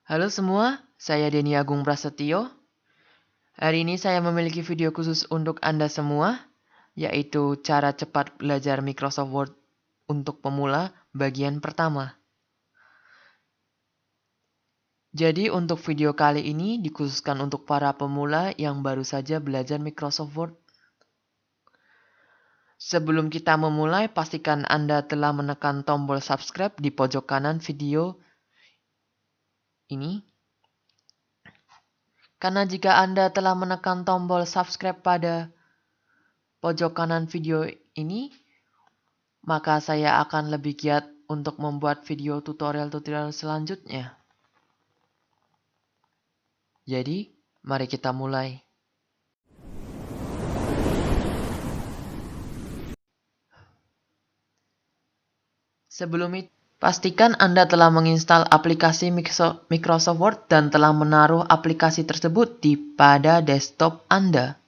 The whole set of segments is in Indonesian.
Halo semua, saya Denny Agung Prasetyo. Hari ini saya memiliki video khusus untuk Anda semua, yaitu cara cepat belajar Microsoft Word untuk pemula bagian pertama. Jadi untuk video kali ini dikhususkan untuk para pemula yang baru saja belajar Microsoft Word. Sebelum kita memulai, pastikan Anda telah menekan tombol subscribe di pojok kanan video ini. Karena jika Anda telah menekan tombol subscribe pada pojok kanan video ini, maka saya akan lebih giat untuk membuat video tutorial-tutorial selanjutnya. Jadi, mari kita mulai. Sebelum itu, pastikan Anda telah menginstal aplikasi Microsoft Word dan telah menaruh aplikasi tersebut pada desktop Anda.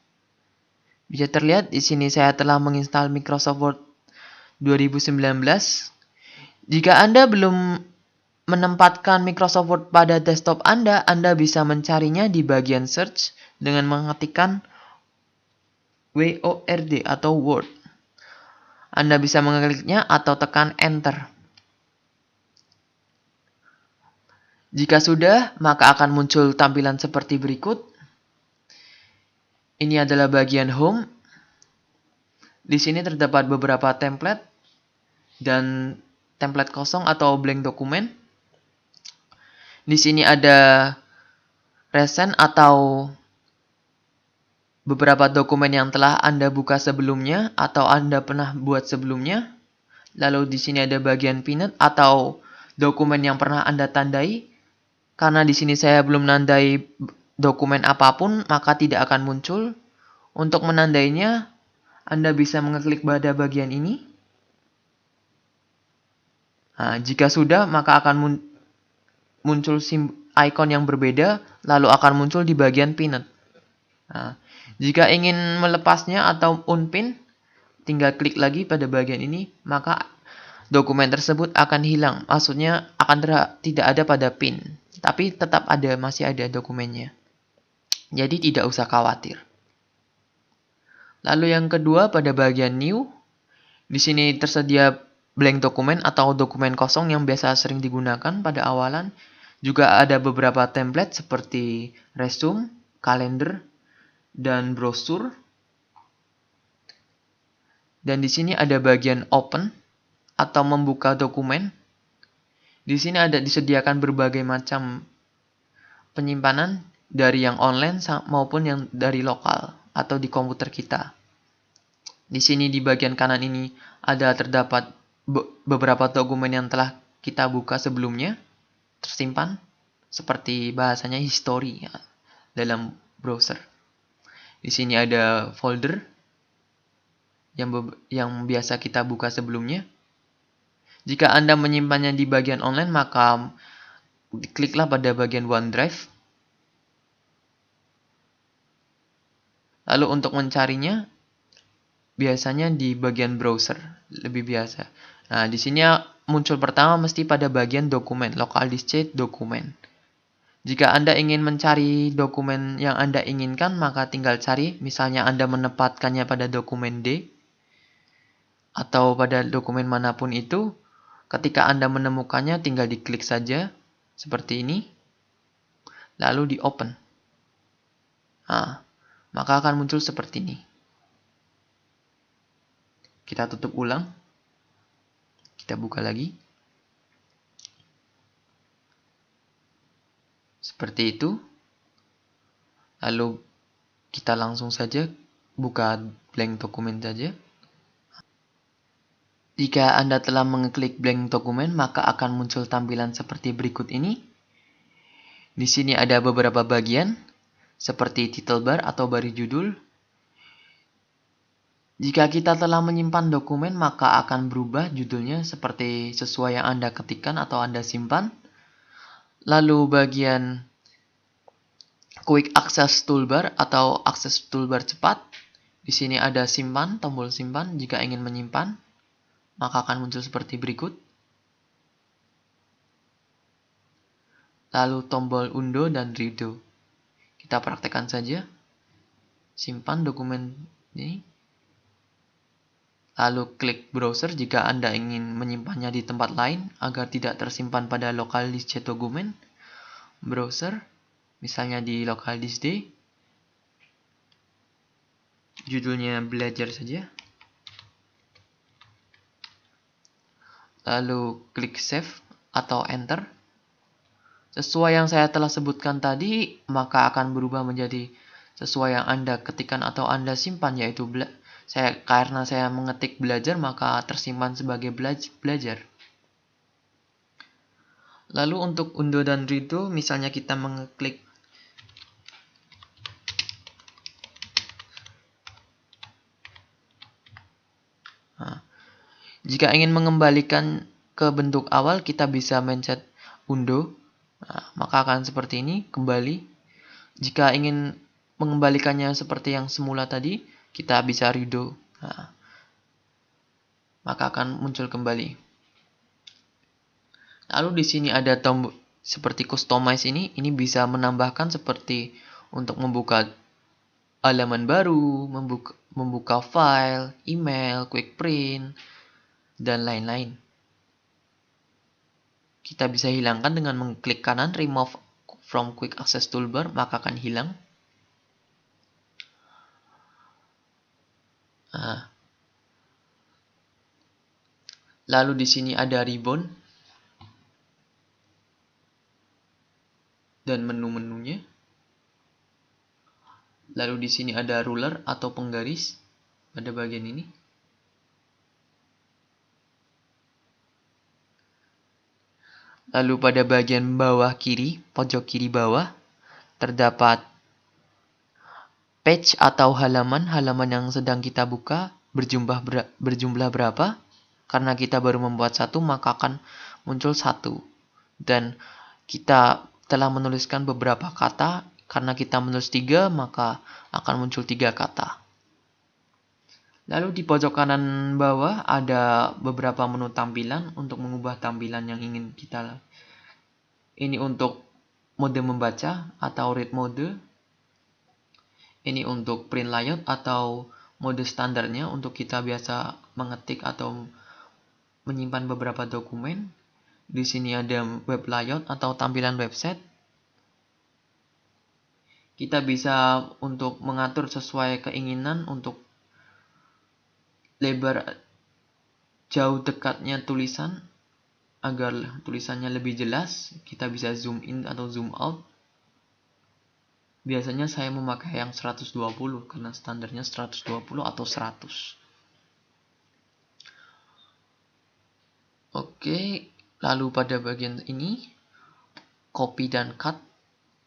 Bisa terlihat di sini saya telah menginstal Microsoft Word 2019. Jika Anda belum menempatkan Microsoft Word pada desktop Anda bisa mencarinya di bagian search dengan mengetikkan WORD atau Word. Anda bisa mengekliknya atau tekan Enter. Jika sudah, maka akan muncul tampilan seperti berikut. Ini adalah bagian Home. Di sini terdapat beberapa template dan template kosong atau blank dokumen. Di sini ada recent atau beberapa dokumen yang telah Anda buka sebelumnya atau Anda pernah buat sebelumnya. Lalu di sini ada bagian pinned atau dokumen yang pernah Anda tandai. Karena di sini saya belum menandai dokumen apapun, maka tidak akan muncul. Untuk menandainya, Anda bisa mengeklik pada bagian ini. Nah, jika sudah, maka akan muncul icon yang berbeda, lalu akan muncul di bagian pinned. Nah, jika ingin melepasnya atau unpin, tinggal klik lagi pada bagian ini, maka dokumen tersebut akan hilang. Maksudnya akan tidak ada pada pin, tapi tetap ada, masih ada dokumennya. Jadi tidak usah khawatir. Lalu yang kedua pada bagian new, di sini tersedia blank dokumen atau dokumen kosong yang biasa sering digunakan pada awalan. Juga ada beberapa template seperti resume, kalender, dan brosur. Dan di sini ada bagian open atau membuka dokumen. Di sini ada disediakan berbagai macam penyimpanan dari yang online maupun yang dari lokal atau di komputer kita. Di sini di bagian kanan ini ada terdapat beberapa dokumen yang telah kita buka sebelumnya tersimpan seperti bahasanya history ya, dalam browser. Di sini ada folder yang biasa kita buka sebelumnya. Jika Anda menyimpannya di bagian online, maka kliklah pada bagian OneDrive. Lalu untuk mencarinya, biasanya di bagian browser, lebih biasa. Nah, di sini muncul pertama mesti pada bagian dokumen, local disk dokumen. Jika Anda ingin mencari dokumen yang Anda inginkan, maka tinggal cari, misalnya Anda menempatkannya pada dokumen D, atau pada dokumen manapun itu, ketika Anda menemukannya, tinggal diklik saja, seperti ini, lalu di open. Nah, maka akan muncul seperti ini. Kita tutup ulang. Kita buka lagi. Seperti itu. Lalu kita langsung saja buka blank dokumen saja. Jika Anda telah mengeklik blank dokumen, maka akan muncul tampilan seperti berikut ini. Di sini ada beberapa bagian, seperti title bar atau baris judul. Jika kita telah menyimpan dokumen, maka akan berubah judulnya seperti sesuai yang Anda ketikkan atau Anda simpan. Lalu bagian Quick Access Toolbar atau akses toolbar cepat. Di sini ada simpan, tombol simpan jika ingin menyimpan. Maka akan muncul seperti berikut. lalu tombol undo dan redo. Kita praktekkan saja. Simpan dokumen ini. Lalu klik browser jika Anda ingin menyimpannya di tempat lain agar tidak tersimpan pada local disk C dokumen. Browser, misalnya di local disk D. Judulnya belajar saja. Lalu klik save atau enter. Sesuai yang saya telah sebutkan tadi, maka akan berubah menjadi sesuai yang Anda ketikkan atau Anda simpan, yaitu karena saya mengetik belajar, maka tersimpan sebagai belajar. Lalu untuk undo dan redo, misalnya kita mengeklik jika ingin mengembalikan ke bentuk awal, kita bisa mencet undo. Maka akan seperti ini, kembali. Jika ingin mengembalikannya seperti yang semula tadi, kita bisa redo. Maka akan muncul kembali. Lalu di sini ada tombol seperti customize ini bisa menambahkan seperti untuk membuka halaman baru, membuka file, email, quick print, dan lain-lain. Kita bisa hilangkan dengan mengklik kanan remove from quick access toolbar, maka akan hilang. Lalu di sini ada ribbon dan menu-menunya. Lalu di sini ada ruler atau penggaris pada bagian ini. Lalu pada bagian bawah kiri, pojok kiri bawah, terdapat page atau halaman yang sedang kita buka berjumlah berapa. Karena kita baru membuat satu, maka akan muncul satu. Dan kita telah menuliskan beberapa kata. Karena kita menulis 3, maka akan muncul 3 kata. Lalu di pojok kanan bawah ada beberapa menu tampilan untuk mengubah tampilan yang ingin kita. Ini untuk mode membaca atau read mode. Ini untuk print layout atau mode standarnya untuk kita biasa mengetik atau menyimpan beberapa dokumen. Di sini ada web layout atau tampilan website. Kita bisa untuk mengatur sesuai keinginan untuk lebar jauh dekatnya tulisan agar tulisannya lebih jelas. Kita bisa zoom in atau zoom out. Biasanya saya memakai yang 120 karena standarnya 120 atau 100. Oke, lalu pada bagian ini copy dan cut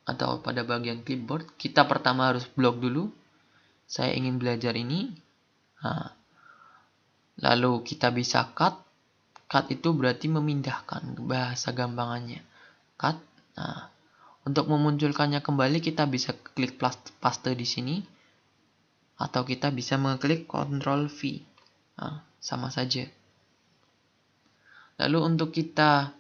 atau pada bagian clipboard, kita pertama harus blok dulu. Saya ingin belajar ini. Lalu kita bisa cut. Cut itu berarti memindahkan, bahasa gampangannya. Cut. Untuk memunculkannya kembali kita bisa klik paste di sini. Atau kita bisa mengklik Ctrl V. Sama saja. Lalu untuk kita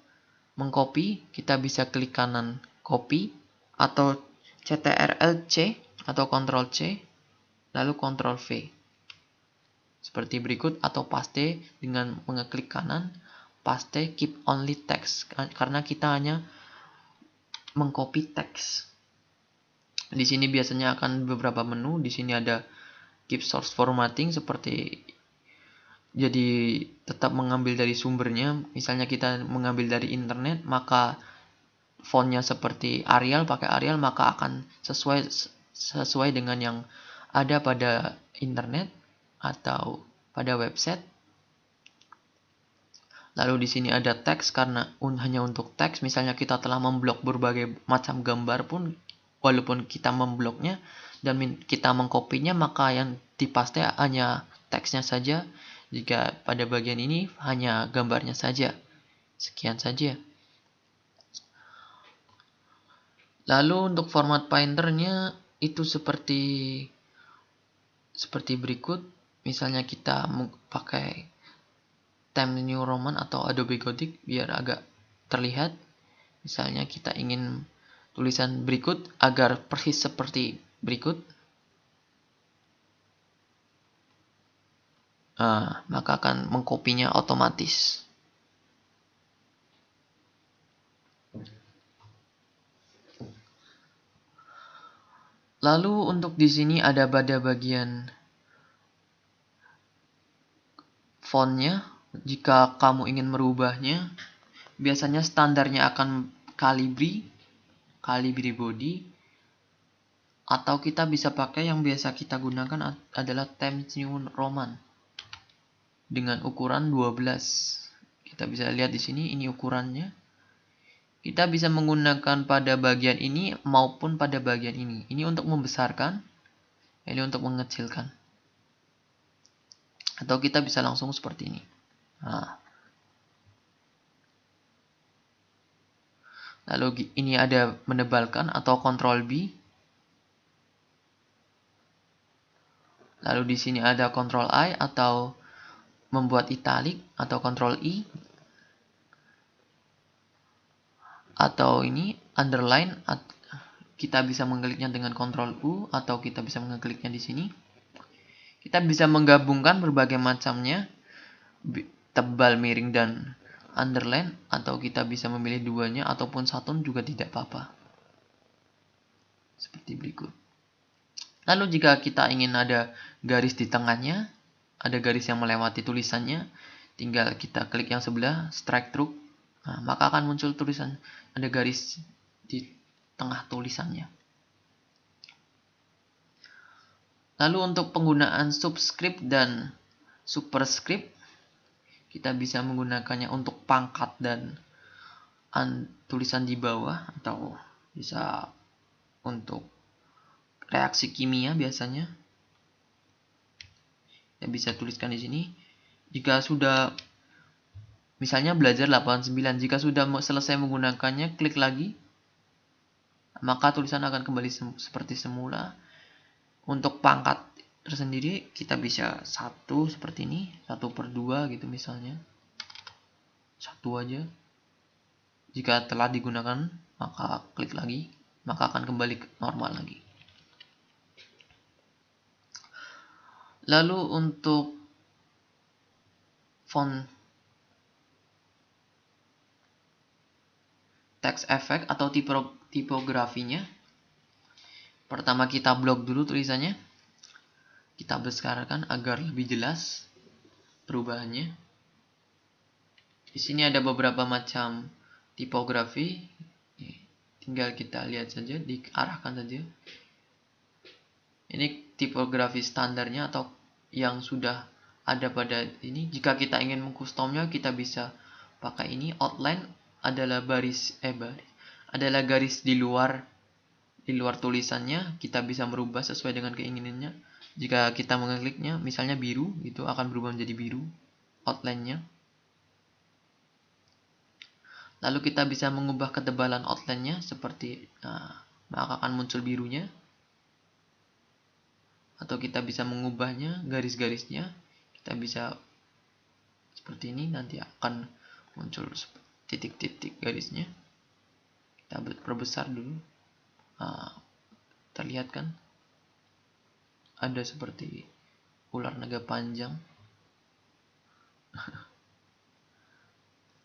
mengcopy, kita bisa klik kanan copy atau Ctrl+C atau Ctrl+C lalu Ctrl+V. Seperti berikut, atau paste dengan mengeklik kanan, paste keep only text karena kita hanya mengcopy teks. Di sini biasanya akan beberapa menu. Di sini ada keep source formatting seperti jadi tetap mengambil dari sumbernya. Misalnya kita mengambil dari internet, maka fontnya seperti Arial, pakai Arial, maka akan sesuai dengan yang ada pada internet atau pada website. Lalu di sini ada teks karena hanya untuk teks. Misalnya kita telah memblok berbagai macam gambar pun, walaupun kita membloknya dan kita mengkopinya, maka yang dipaste hanya teksnya saja. Jika pada bagian ini hanya gambarnya saja. Sekian saja. Lalu untuk format painternya itu seperti berikut. Misalnya kita pakai Times New Roman atau Adobe Gothic biar agak terlihat. Misalnya kita ingin tulisan berikut agar persis seperti berikut. Maka akan mengkopinya otomatis. Lalu untuk di sini ada pada bagian fontnya. Jika kamu ingin merubahnya, biasanya standarnya akan Calibri body, atau kita bisa pakai yang biasa kita gunakan adalah Times New Roman dengan ukuran 12. Kita bisa lihat di sini, ini ukurannya. Kita bisa menggunakan pada bagian ini maupun pada bagian ini. Ini untuk membesarkan, ini untuk mengecilkan. Atau kita bisa langsung seperti ini. Lalu ini ada menebalkan atau Ctrl B. Lalu di sini ada Ctrl I atau membuat italic atau Ctrl I. Atau ini underline, kita bisa mengkliknya dengan Ctrl U atau kita bisa mengkliknya di sini. Kita bisa menggabungkan berbagai macamnya, tebal, miring, dan underline, atau kita bisa memilih duanya ataupun satu juga tidak apa-apa. Seperti berikut. Lalu jika kita ingin ada garis di tengahnya, ada garis yang melewati tulisannya, tinggal kita klik yang sebelah, strike through, maka akan muncul tulisan, ada garis di tengah tulisannya. Lalu untuk penggunaan subscript dan superscript, kita bisa menggunakannya untuk pangkat dan tulisan di bawah, atau bisa untuk reaksi kimia biasanya. Kita bisa tuliskan di sini. Jika sudah misalnya belajar 89, jika sudah selesai menggunakannya, klik lagi, maka tulisan akan kembali seperti semula. Untuk pangkat tersendiri kita bisa 1 seperti ini, 1/2 gitu misalnya. 1 aja. Jika telah digunakan, maka klik lagi, maka akan kembali ke normal lagi. Lalu untuk font text effect atau tipografinya, pertama kita blok dulu tulisannya. Kita besarkan agar lebih jelas perubahannya. Di sini ada beberapa macam tipografi. Tinggal kita lihat saja, diarahkan saja. Ini tipografi standarnya atau yang sudah ada pada ini. Jika kita ingin mengcustomnya, kita bisa pakai ini. Outline adalah adalah garis di luar tulisannya. Kita bisa merubah sesuai dengan keinginannya. Jika kita mengkliknya, misalnya biru, itu akan berubah menjadi biru outline-nya. Lalu kita bisa mengubah ketebalan outline-nya seperti, maka akan muncul birunya. Atau kita bisa mengubahnya, garis-garisnya. Kita bisa seperti ini, nanti akan muncul titik-titik garisnya. Kita perbesar dulu. Terlihat kan? Ada seperti ular naga panjang.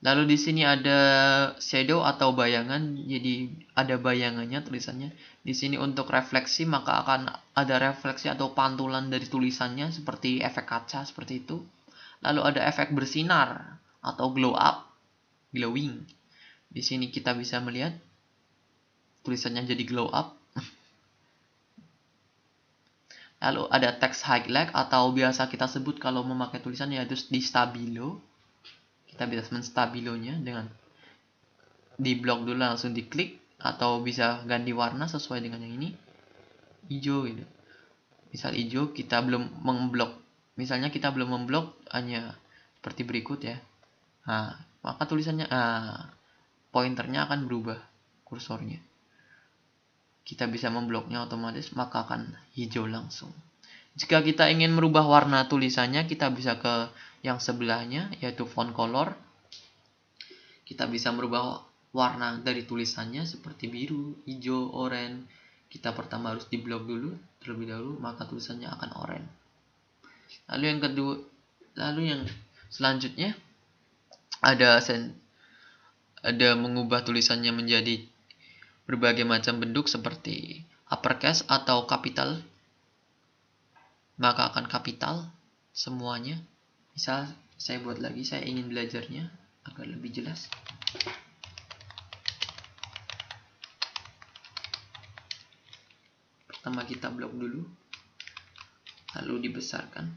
Lalu di sini ada shadow atau bayangan, jadi ada bayangannya tulisannya. Di sini untuk refleksi, maka akan ada refleksi atau pantulan dari tulisannya seperti efek kaca seperti itu. Lalu ada efek bersinar atau glowing. Di sini kita bisa melihat tulisannya jadi glow up. Lalu ada text highlight atau biasa kita sebut kalau memakai tulisan yaitu di stabilo. Kita bisa menstabilonya dengan di blok dulu langsung diklik, atau bisa ganti warna sesuai dengan yang ini, hijau gitu. Misal hijau, kita belum memblok, misalnya kita belum memblok, hanya seperti berikut ya. Maka tulisannya pointernya akan berubah, kursornya. Kita bisa membloknya otomatis, maka akan hijau langsung. Jika kita ingin merubah warna tulisannya, kita bisa ke yang sebelahnya, yaitu font color. Kita bisa merubah warna dari tulisannya seperti biru, hijau, oranye, kita pertama harus di blok dulu terlebih dahulu, maka tulisannya akan oranye. Lalu yang selanjutnya ada mengubah tulisannya menjadi berbagai macam bentuk seperti uppercase atau capital, maka akan capital semuanya. Misal saya buat lagi, saya ingin belajarnya agar lebih jelas. Pertama kita blok dulu, lalu dibesarkan.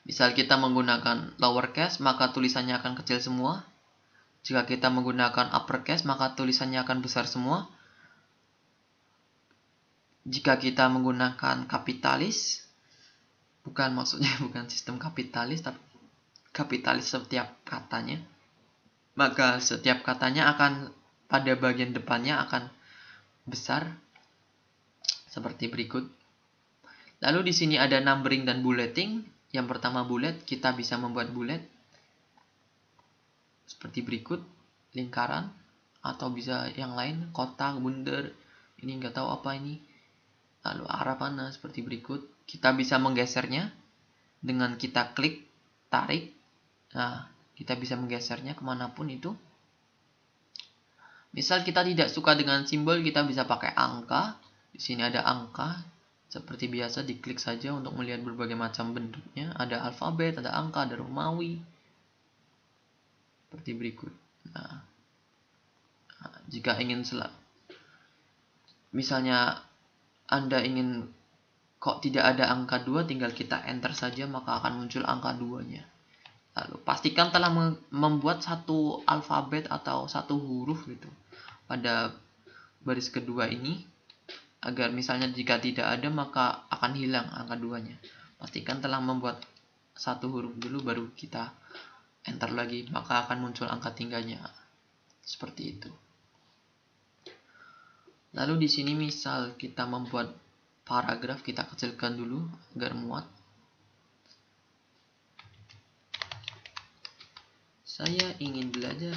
Misal kita menggunakan lowercase, maka tulisannya akan kecil semua. Jika kita menggunakan uppercase, maka tulisannya akan besar semua. Jika kita menggunakan kapitalis, bukan sistem kapitalis, tapi kapitalis setiap katanya, maka setiap katanya akan pada bagian depannya akan besar seperti berikut. Lalu di sini ada numbering dan bulleting. Yang pertama bullet, kita bisa membuat bullet seperti berikut, lingkaran atau bisa yang lain, kotak, bundar. Ini nggak tahu apa ini. Lalu arah panah seperti berikut. Kita bisa menggesernya dengan kita klik, tarik. Nah, kita bisa menggesernya kemanapun itu. Misal kita tidak suka dengan simbol, kita bisa pakai angka. Di sini ada angka. Seperti biasa diklik saja untuk melihat berbagai macam bentuknya. Ada alfabet, ada angka, ada Romawi. Seperti berikut. Nah, jika ingin misalnya Anda ingin kok tidak ada angka 2, tinggal kita enter saja maka akan muncul angka 2-nya. Lalu pastikan telah membuat satu alfabet atau satu huruf gitu pada baris kedua ini, agar misalnya jika tidak ada maka akan hilang angka 2-nya. Pastikan telah membuat satu huruf dulu baru kita enter lagi, maka akan muncul angka 3-nya. Seperti itu. Lalu di sini misal kita membuat paragraf, kita kecilkan dulu agar muat. Saya ingin belajar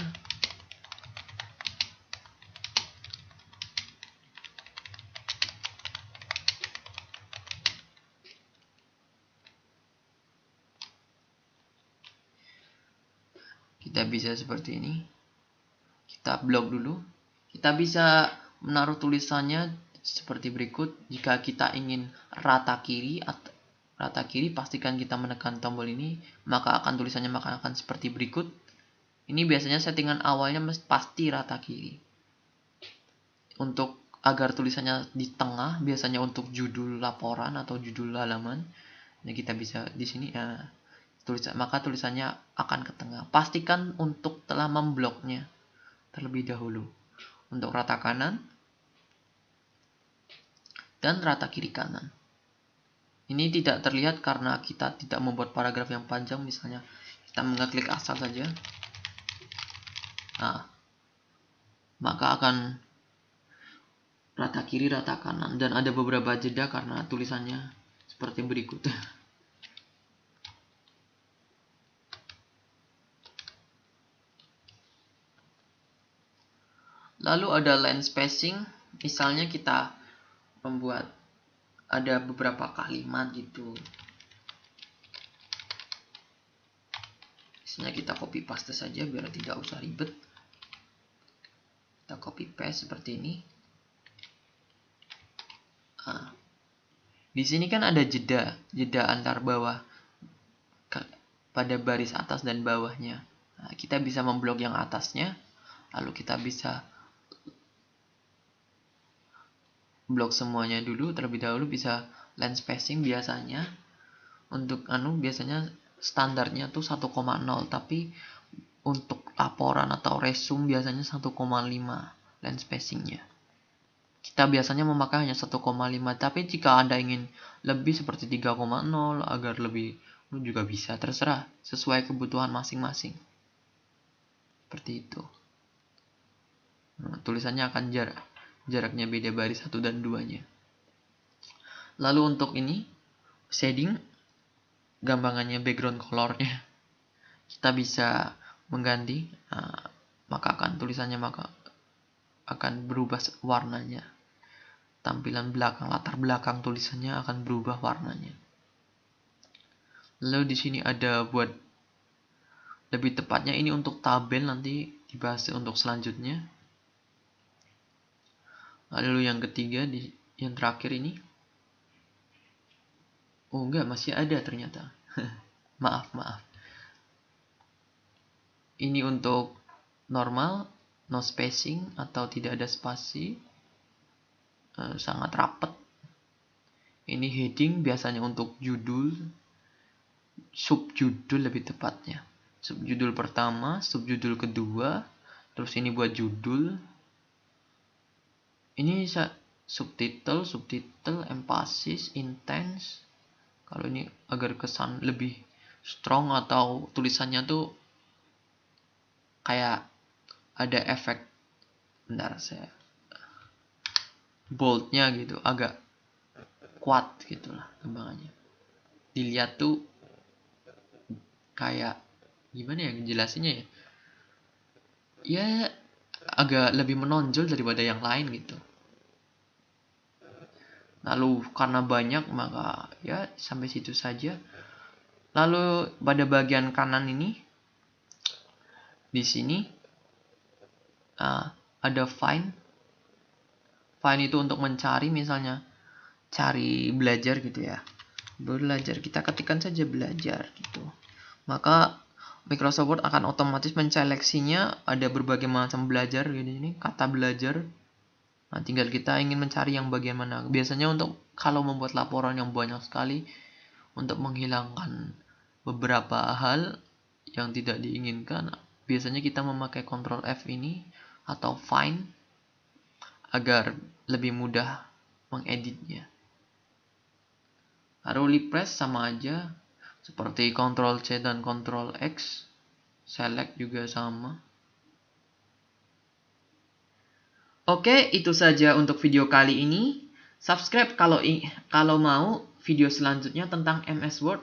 kita bisa seperti ini. Kita blok dulu. Kita bisa menaruh tulisannya seperti berikut. Jika kita ingin rata kiri, pastikan kita menekan tombol ini, maka akan tulisannya akan seperti berikut. Ini biasanya settingan awalnya pasti rata kiri. Untuk agar tulisannya di tengah, biasanya untuk judul laporan atau judul halaman. Nah, kita bisa di sini maka tulisannya akan ke tengah. Pastikan untuk telah membloknya terlebih dahulu. Untuk rata kanan dan rata kiri kanan. Ini tidak terlihat karena kita tidak membuat paragraf yang panjang. Misalnya kita mengeklik asal saja. Nah, maka akan rata kiri, rata kanan, dan ada beberapa jeda karena tulisannya seperti berikut. Lalu ada line spacing, misalnya kita membuat ada beberapa kalimat gitu. Misalnya kita copy paste saja biar tidak usah ribet. Kita copy paste seperti ini. Nah, di sini kan ada jeda antar bawah pada baris atas dan bawahnya. Nah, kita bisa memblok yang atasnya, lalu kita bisa blok semuanya dulu terlebih dahulu. Bisa line spacing biasanya untuk biasanya standarnya tuh 1,0, tapi untuk laporan atau resume biasanya 1,5 line spacingnya. Kita biasanya memakai hanya 1,5, tapi jika Anda ingin lebih seperti 3,0 agar lebih juga bisa, terserah sesuai kebutuhan masing-masing. Seperti itu. Nah, tulisannya akan jaraknya beda baris 1 dan 2-nya. Lalu untuk ini shading, gampangannya background colornya. kita bisa mengganti, maka tulisannya akan berubah warnanya. Tampilan belakang, latar belakang tulisannya akan berubah warnanya. Lalu di sini ada buat lebih tepatnya ini untuk tabel, nanti dibahas untuk selanjutnya. Lalu yang ketiga, yang terakhir ini. Oh enggak, masih ada ternyata. maaf. Ini untuk normal, no spacing atau tidak ada spasi, sangat rapat. Ini heading biasanya untuk judul, subjudul lebih tepatnya. Subjudul pertama, subjudul kedua, terus ini buat judul. Ini subtitle, emphasis, intense. Kalau ini agar kesan lebih strong atau tulisannya tuh kayak ada efek, bentar saya, boldnya gitu, agak kuat gitulah gambarannya. Dilihat tuh kayak gimana ya jelasinnya ya? Ya agak lebih menonjol daripada yang lain gitu. Lalu karena banyak maka ya sampai situ saja. Lalu pada bagian kanan ini, di sini ada find. Find itu untuk mencari, misalnya cari belajar gitu ya. Belajar, kita ketikkan saja belajar gitu. Maka Microsoft Word akan otomatis menyeleksinya, ada berbagai macam belajar ini kata belajar. Nah, tinggal kita ingin mencari yang bagian mana. Biasanya untuk kalau membuat laporan yang banyak sekali, untuk menghilangkan beberapa hal yang tidak diinginkan, biasanya kita memakai Ctrl F ini atau find agar lebih mudah mengeditnya. Lalu press sama aja seperti Ctrl C dan Ctrl X. Select juga sama. Oke, itu saja untuk video kali ini. Subscribe kalau mau video selanjutnya tentang MS Word.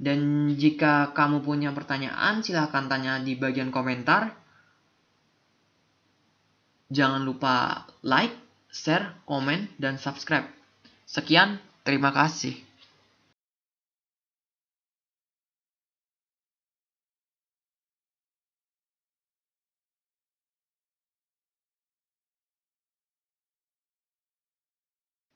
Dan jika kamu punya pertanyaan, silahkan tanya di bagian komentar. Jangan lupa like, share, komen, dan subscribe. Sekian, terima kasih.